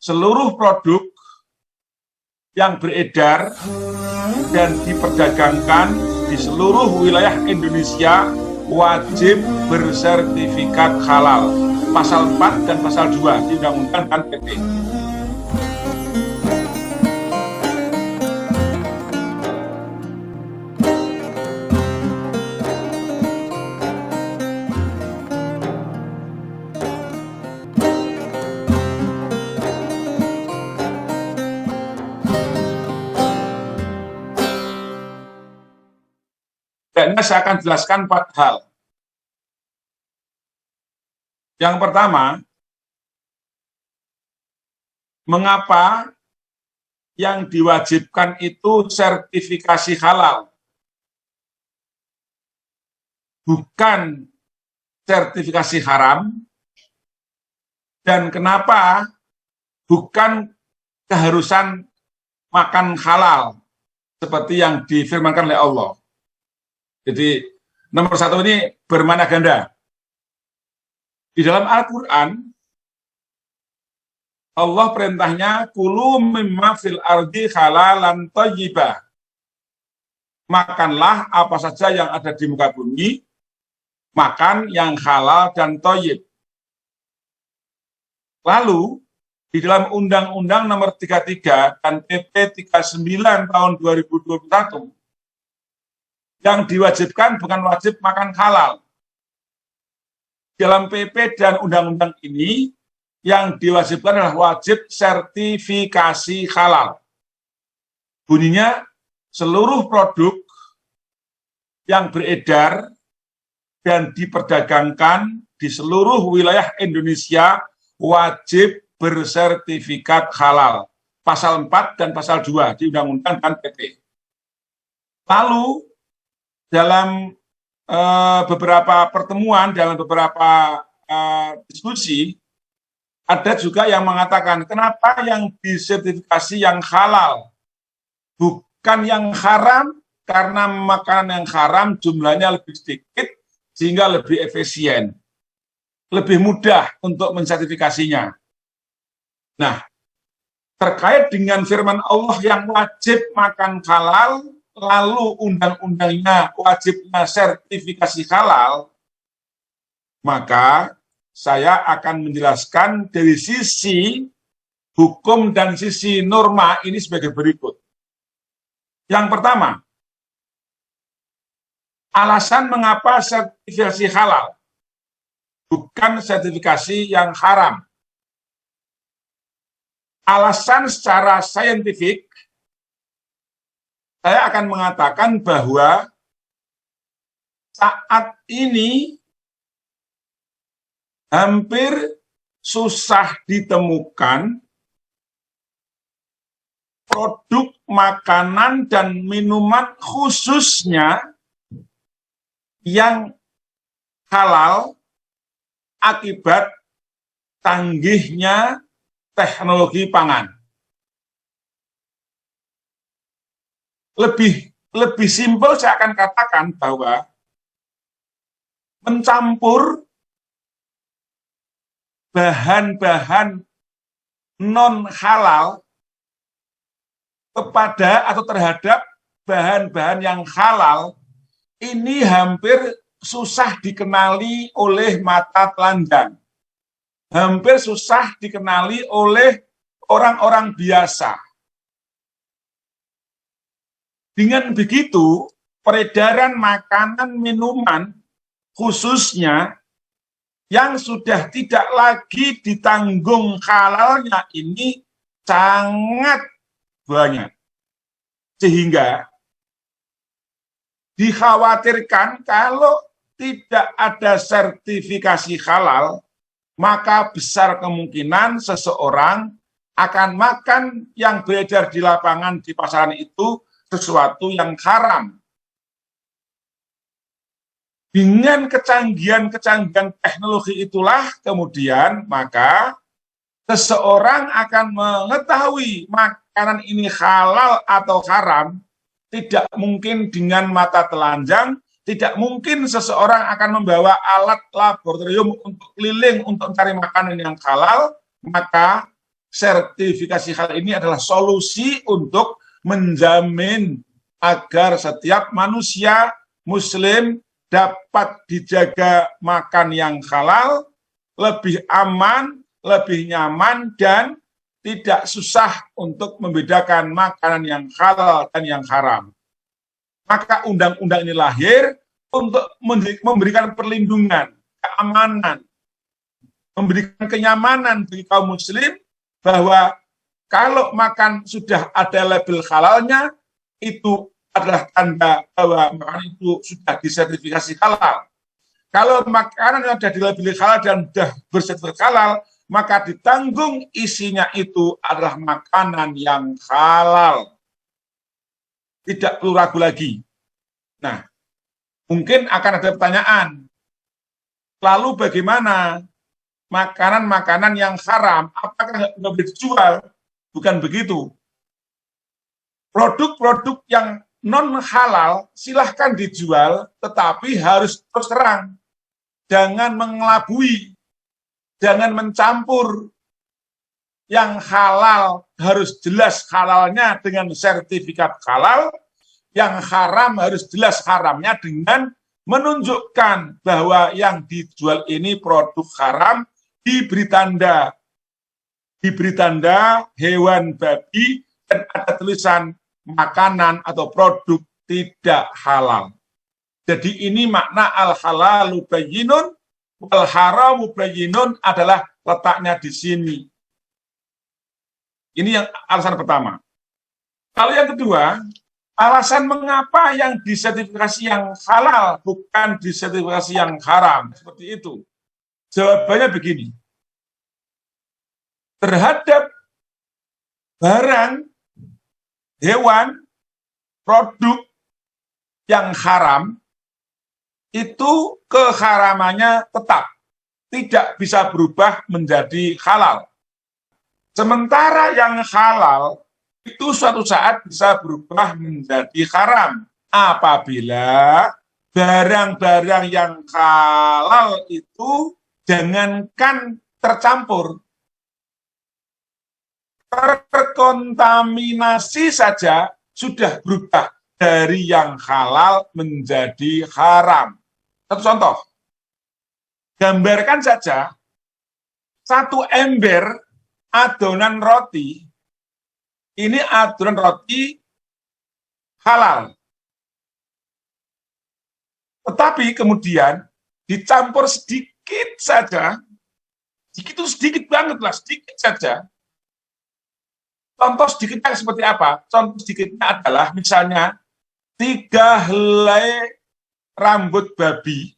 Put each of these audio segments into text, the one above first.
seluruh produk yang beredar dan diperdagangkan di seluruh wilayah Indonesia wajib bersertifikat halal. Pasal 4 dan pasal 2 di Undang-Undang dan PP. Dan saya akan jelaskan 4 hal. Yang pertama, mengapa yang diwajibkan itu sertifikasi halal, bukan sertifikasi haram, dan kenapa bukan keharusan makan halal, seperti yang difirmankan oleh Allah. Jadi nomor 1 ini bermakna ganda. Di dalam Al-Quran, Allah perintahnya, kulu mimma fil ardi halalan thayyibah. Makanlah apa saja yang ada di muka bumi, makan yang halal dan thayyib. Lalu, di dalam Undang-Undang nomor 33 dan PP 39 tahun 2021, yang diwajibkan bukan wajib makan halal. Dalam PP dan undang-undang ini, yang diwajibkan adalah wajib sertifikasi halal. Bunyinya, seluruh produk yang beredar dan diperdagangkan di seluruh wilayah Indonesia wajib bersertifikat halal. Pasal 4 dan pasal 2 di Undang-Undang dan PP. Lalu, dalam beberapa pertemuan, dalam beberapa diskusi, ada juga yang mengatakan, kenapa yang disertifikasi yang halal, bukan yang haram, karena makanan yang haram jumlahnya lebih sedikit, sehingga lebih efisien, lebih mudah untuk mensertifikasinya. Nah, terkait dengan firman Allah yang wajib makan halal, lalu undang-undangnya wajibnya sertifikasi halal, maka saya akan menjelaskan dari sisi hukum dan sisi norma ini sebagai berikut. Yang pertama, alasan mengapa sertifikasi halal, bukan sertifikasi yang haram. Alasan secara saintifik, saya akan mengatakan bahwa saat ini hampir susah ditemukan produk makanan dan minuman khususnya yang halal akibat canggihnya teknologi pangan. Lebih simpel saya akan katakan bahwa mencampur bahan-bahan non halal kepada atau terhadap bahan-bahan yang halal ini hampir susah dikenali oleh mata telanjang. Hampir susah dikenali oleh orang-orang biasa. Dengan begitu, peredaran makanan minuman khususnya yang sudah tidak lagi ditanggung halalnya ini sangat banyak. Sehingga dikhawatirkan kalau tidak ada sertifikasi halal, maka besar kemungkinan seseorang akan makan yang beredar di lapangan di pasaran itu sesuatu yang haram. Dengan kecanggihan-kecanggihan teknologi itulah kemudian maka seseorang akan mengetahui makanan ini halal atau haram, tidak mungkin dengan mata telanjang, tidak mungkin seseorang akan membawa alat laboratorium untuk keliling untuk mencari makanan yang halal, maka sertifikasi halal ini adalah solusi untuk menjamin agar setiap manusia Muslim dapat dijaga makan yang halal, lebih aman, lebih nyaman, dan tidak susah untuk membedakan makanan yang halal dan yang haram. Maka undang-undang ini lahir untuk memberikan perlindungan, keamanan, memberikan kenyamanan bagi kaum muslim bahwa kalau makan sudah ada label halalnya, itu adalah tanda bahwa makanan itu sudah disertifikasi halal. Kalau makanan yang sudah dilabeli halal dan sudah bersertifikat halal, maka ditanggung isinya itu adalah makanan yang halal. Tidak perlu ragu lagi. Nah, mungkin akan ada pertanyaan, lalu bagaimana makanan-makanan yang haram, apakah nggak boleh dijual? Bukan begitu. Produk-produk yang non-halal silahkan dijual, tetapi harus terus terang. Jangan mengelabui, jangan mencampur. Yang halal harus jelas halalnya dengan sertifikat halal, yang haram harus jelas haramnya dengan menunjukkan bahwa yang dijual ini produk haram, diberi tanda hewan babi, dan ada tulisan makanan atau produk tidak halal. Jadi ini makna al-halalu bayyinun, wal haramu bayyinun adalah letaknya di sini. Ini yang alasan pertama. Kalau yang kedua, alasan mengapa yang disertifikasi yang halal bukan disertifikasi yang haram. Seperti itu. Jawabannya begini. Terhadap barang, hewan, produk yang haram, itu keharamannya tetap. Tidak bisa berubah menjadi halal. Sementara yang halal, itu suatu saat bisa berubah menjadi haram. Apabila barang-barang yang halal itu jangankan tercampur, terkontaminasi saja sudah berubah dari yang halal menjadi haram. Satu contoh, gambarkan saja satu ember adonan roti, ini adonan roti halal. Tetapi kemudian dicampur sedikit saja, sedikit banget lah, sedikit saja. Contoh sedikitnya seperti apa? Contoh sedikitnya adalah misalnya 3 helai rambut babi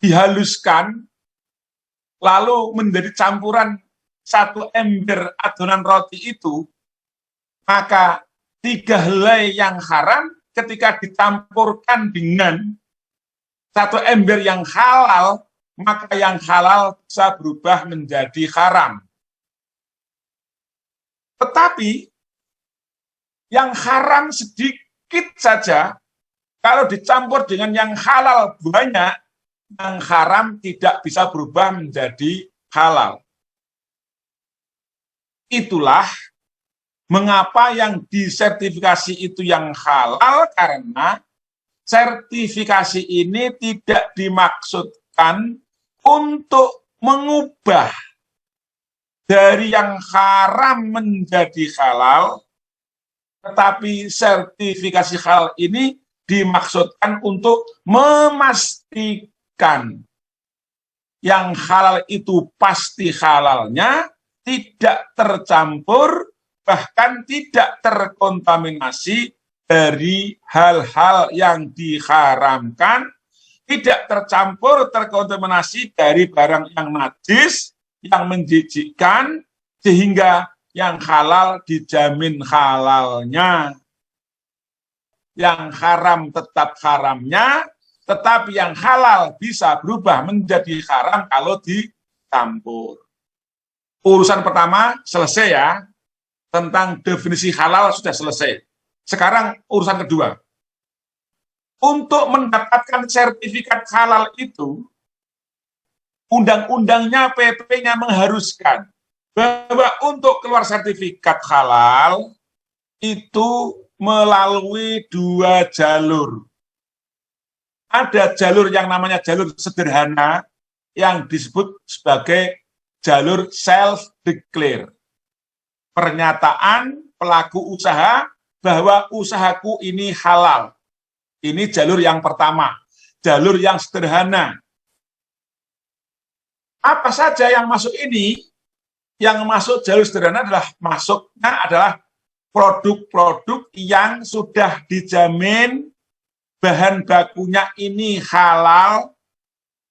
dihaluskan, lalu menjadi campuran satu ember adonan roti itu, maka 3 helai yang haram ketika dicampurkan dengan satu ember yang halal, maka yang halal bisa berubah menjadi haram. Tetapi yang haram sedikit saja, kalau dicampur dengan yang halal banyak, yang haram tidak bisa berubah menjadi halal. Itulah mengapa yang disertifikasi itu yang halal, karena sertifikasi ini tidak dimaksudkan untuk mengubah dari yang haram menjadi halal, tetapi sertifikasi halal ini dimaksudkan untuk memastikan yang halal itu pasti halalnya, tidak tercampur, bahkan tidak terkontaminasi dari hal-hal yang diharamkan, tidak tercampur, terkontaminasi dari barang yang najis, yang menjijikkan, sehingga yang halal dijamin halalnya. Yang haram tetap haramnya, tetapi yang halal bisa berubah menjadi haram kalau dicampur. Urusan pertama selesai ya, tentang definisi halal sudah selesai. Sekarang urusan kedua. Untuk mendapatkan sertifikat halal itu, undang-undangnya, PP-nya mengharuskan bahwa untuk keluar sertifikat halal itu melalui 2 jalur. Ada jalur yang namanya jalur sederhana yang disebut sebagai jalur self-declare. Pernyataan pelaku usaha bahwa usahaku ini halal. Ini jalur yang pertama, jalur yang sederhana. Apa saja yang masuk ini? Yang masuk jalur sederhana adalah produk-produk yang sudah dijamin bahan bakunya ini halal,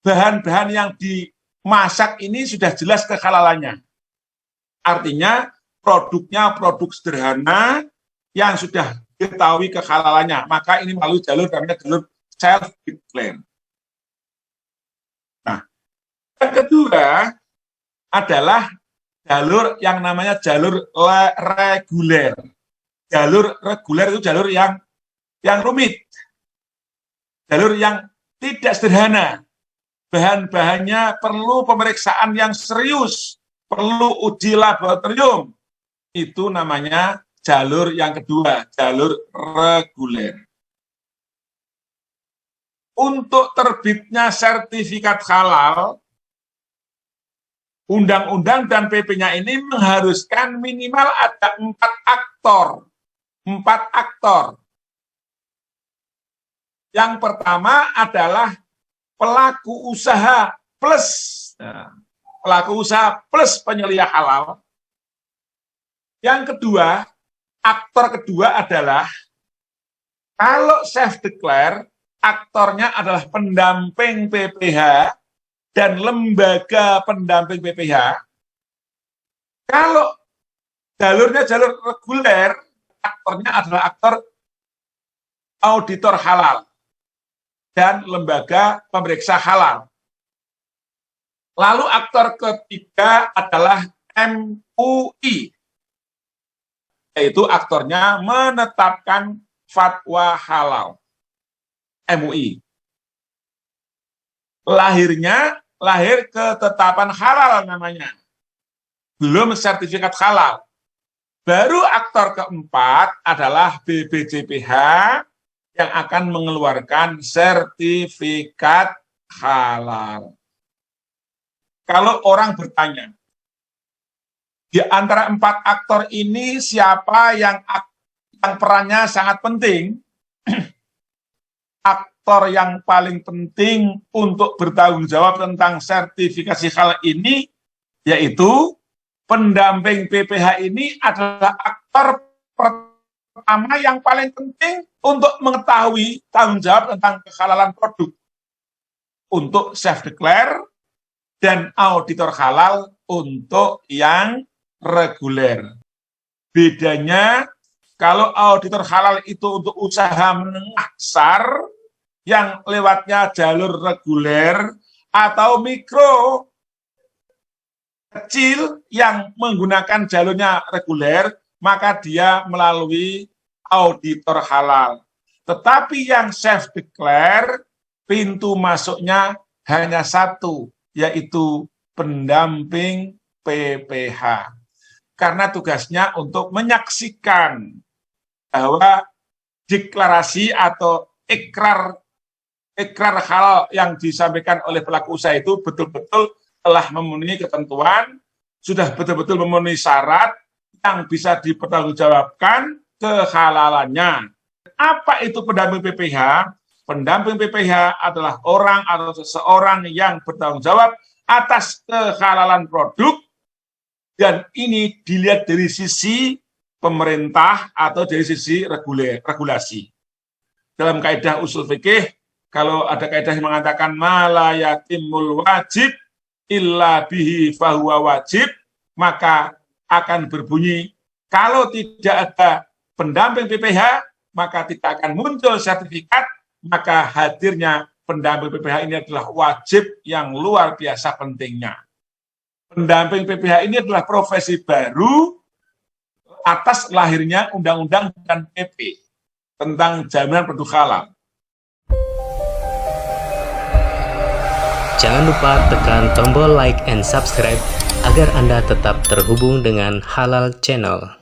bahan-bahan yang dimasak ini sudah jelas kehalalannya. Artinya produknya produk sederhana yang sudah diketahui kehalalannya, maka ini melalui jalur namanya jalur self-declare. Nah, yang kedua adalah jalur yang namanya jalur reguler. Jalur reguler itu jalur yang rumit, jalur yang tidak sederhana. Bahan-bahannya perlu pemeriksaan yang serius, perlu uji laboratorium. Itu namanya jalur yang kedua, jalur reguler. Untuk terbitnya sertifikat halal, undang-undang dan PP-nya ini mengharuskan minimal ada 4 aktor. 4 aktor. Yang pertama adalah pelaku usaha plus penyelia halal. Yang kedua, aktor kedua adalah kalau self-declare, aktornya adalah pendamping PPH dan lembaga pendamping PPH. Kalau jalurnya jalur reguler, aktornya adalah aktor auditor halal dan lembaga pemeriksa halal. Lalu aktor ketiga adalah MUI, yaitu aktornya menetapkan fatwa halal. MUI. Lahir ketetapan halal namanya. Belum sertifikat halal. Baru aktor keempat adalah BPJPH yang akan mengeluarkan sertifikat halal. Kalau orang bertanya, di antara 4 aktor ini siapa yang perannya sangat penting? Aktor yang paling penting untuk bertanggung jawab tentang sertifikasi halal ini yaitu pendamping PPH ini adalah aktor pertama yang paling penting untuk mengetahui tanggung jawab tentang kehalalan produk untuk self-declare dan auditor halal untuk yang reguler. Bedanya kalau auditor halal itu untuk usaha menengah besar yang lewatnya jalur reguler atau mikro kecil yang menggunakan jalurnya reguler, maka dia melalui auditor halal. Tetapi yang self-declare, pintu masuknya hanya satu, yaitu pendamping PPH. Karena tugasnya untuk menyaksikan bahwa deklarasi atau ikrar halal yang disampaikan oleh pelaku usaha itu betul-betul telah memenuhi ketentuan, sudah betul-betul memenuhi syarat yang bisa dipertanggungjawabkan kehalalannya. Apa itu pendamping PPH? Pendamping PPH adalah orang atau seseorang yang bertanggung jawab atas kehalalan produk, dan ini dilihat dari sisi pemerintah atau dari sisi regulasi. Dalam kaidah usul fikih, kalau ada kaidah yang mengatakan ma la yatimul wajib illa bihi fahuwa wajib, maka akan berbunyi kalau tidak ada pendamping PPH, maka tidak akan muncul sertifikat, maka hadirnya pendamping PPH ini adalah wajib yang luar biasa pentingnya. Pendamping PPH ini adalah profesi baru atas lahirnya undang-undang dan PP tentang jaminan produk halal. Jangan lupa tekan tombol like and subscribe agar agar Anda tetap terhubung dengan Halal Channel.